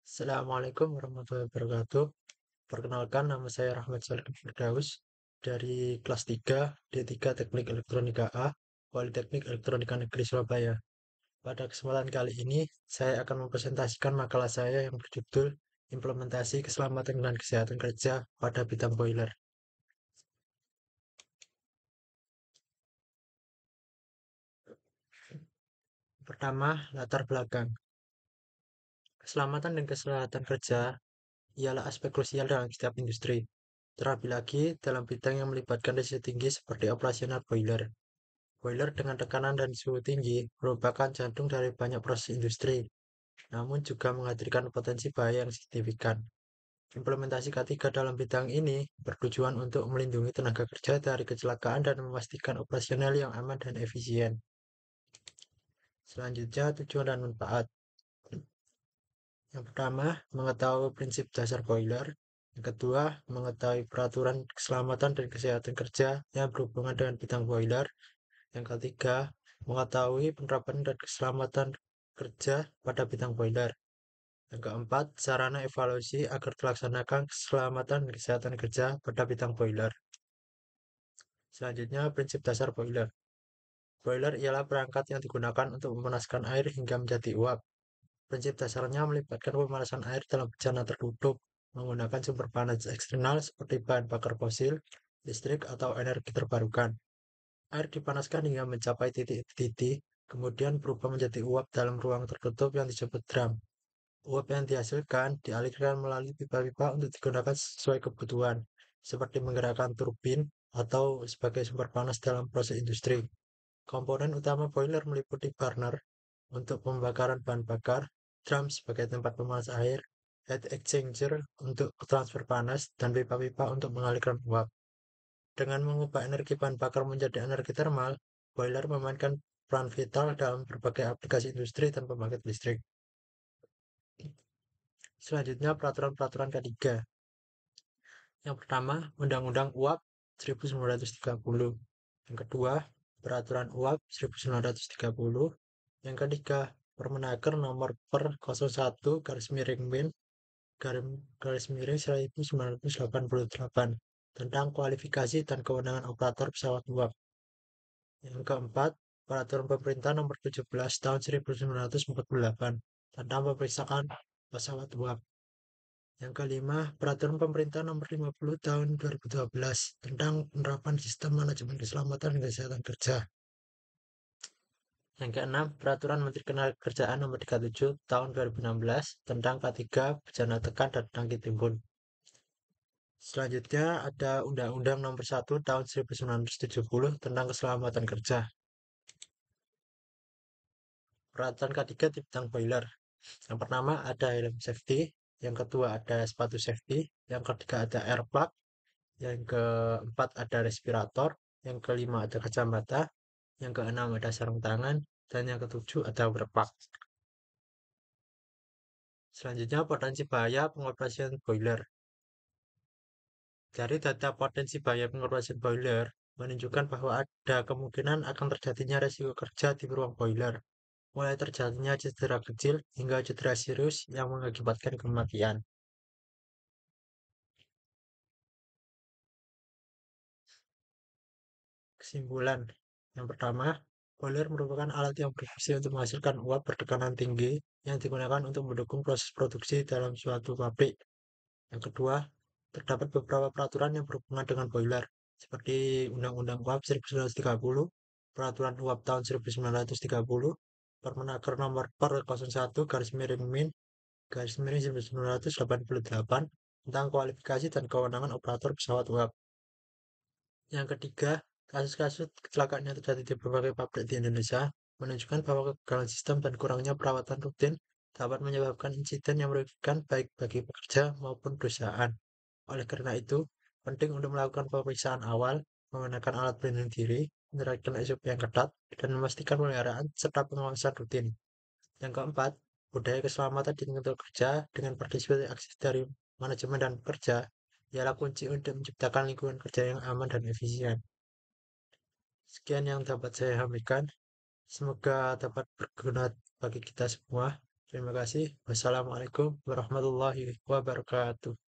Assalamualaikum warahmatullahi wabarakatuh. Perkenalkan, nama saya Rahmat Shalih Firdaus dari kelas 3 D3 Teknik Elektronika A, Politeknik Elektronika Negeri Surabaya. Pada kesempatan kali ini, saya akan mempresentasikan makalah saya yang berjudul Implementasi Keselamatan dan Kesehatan Kerja pada Bidang Boiler. Pertama, latar belakang. Keselamatan dan kesehatan kerja ialah aspek krusial dalam setiap industri, terlebih lagi dalam bidang yang melibatkan risiko tinggi seperti operasional boiler. Boiler dengan tekanan dan suhu tinggi merupakan jantung dari banyak proses industri, namun juga menghadirkan potensi bahaya yang signifikan. Implementasi K3 dalam bidang ini bertujuan untuk melindungi tenaga kerja dari kecelakaan dan memastikan operasional yang aman dan efisien. Selanjutnya, tujuan dan manfaat. Yang pertama, mengetahui prinsip dasar boiler. Yang kedua, mengetahui peraturan keselamatan dan kesehatan kerja yang berhubungan dengan bidang boiler. Yang ketiga, mengetahui penerapan dan keselamatan kerja pada bidang boiler. Yang keempat, sarana evaluasi agar dilaksanakan keselamatan dan kesehatan kerja pada bidang boiler. Selanjutnya, prinsip dasar boiler. Boiler ialah perangkat yang digunakan untuk memanaskan air hingga menjadi uap. Prinsip dasarnya melibatkan pemanasan air dalam bejana tertutup menggunakan sumber panas eksternal seperti bahan bakar fosil, listrik, atau energi terbarukan. Air dipanaskan hingga mencapai titik didih, kemudian berubah menjadi uap dalam ruang tertutup yang disebut drum. Uap yang dihasilkan dialirkan melalui pipa-pipa untuk digunakan sesuai kebutuhan, seperti menggerakkan turbin atau sebagai sumber panas dalam proses industri. Komponen utama boiler meliputi burner untuk pembakaran bahan bakar, drum sebagai tempat pemanas air, heat exchanger untuk transfer panas, dan pipa-pipa untuk mengalirkan uap. Dengan mengubah energi bahan bakar menjadi energi termal, boiler memainkan peran vital dalam berbagai aplikasi industri dan pembangkit listrik. Selanjutnya, peraturan-peraturan ketiga. Yang pertama, Undang-Undang UAP 1930. Yang kedua, Peraturan UAP 1930. Yang ketiga, Permenaker nomor per 01 garis miring Min garis miring 1988 tentang kualifikasi dan kewenangan operator pesawat uap. Yang keempat, Peraturan Pemerintah Nomor 17 Tahun 1948 tentang pemeriksaan pesawat uap. Yang kelima, Peraturan Pemerintah Nomor 50 Tahun 2012 tentang penerapan sistem manajemen keselamatan dan kesehatan kerja. Yang keenam, Peraturan Menteri Ketenagakerjaan Nomor 37 Tahun 2016 tentang K3 Bencana Tekan dan Tangki Timbun. Selanjutnya ada Undang-Undang Nomor 1 Tahun 1970 tentang Keselamatan Kerja. Peraturan K3 di bidang boiler. Yang pertama ada helm safety, yang kedua ada sepatu safety, yang ketiga ada air plug, yang keempat ada respirator, yang kelima ada kacamata, yang keenam ada sarung tangan, dan yang ketujuh ada wearplug. Selanjutnya potensi bahaya pengoperasian boiler. Dari data potensi bahaya pengoperasian boiler menunjukkan bahwa ada kemungkinan akan terjadinya resiko kerja di ruang boiler, mulai terjadinya cedera kecil hingga cedera serius yang mengakibatkan kematian. Kesimpulan. Yang pertama, boiler merupakan alat yang berfungsi untuk menghasilkan uap bertekanan tinggi yang digunakan untuk mendukung proses produksi dalam suatu pabrik. Yang kedua, terdapat beberapa peraturan yang berhubungan dengan boiler, seperti Undang-Undang UAP 1930, Peraturan UAP tahun 1930, Permenaker nomor per 01 garis miring Min garis miring 1988 tentang kualifikasi dan kewenangan operator pesawat UAP. Yang ketiga, kasus-kasus kecelakaan yang terjadi di berbagai pabrik di Indonesia menunjukkan bahwa kegagalan sistem dan kurangnya perawatan rutin dapat menyebabkan insiden yang merugikan baik bagi pekerja maupun perusahaan. Oleh karena itu, penting untuk melakukan pemeriksaan awal, menggunakan alat pelindung diri, menerapkan SOP yang ketat, dan memastikan pemeliharaan serta pengawasan rutin. Yang keempat, budaya keselamatan di tempat kerja dengan partisipasi aktif dari manajemen dan pekerja ialah kunci untuk menciptakan lingkungan kerja yang aman dan efisien. Sekian yang dapat saya sampaikan. Semoga dapat berguna bagi kita semua. Terima kasih. Wassalamualaikum warahmatullahi wabarakatuh.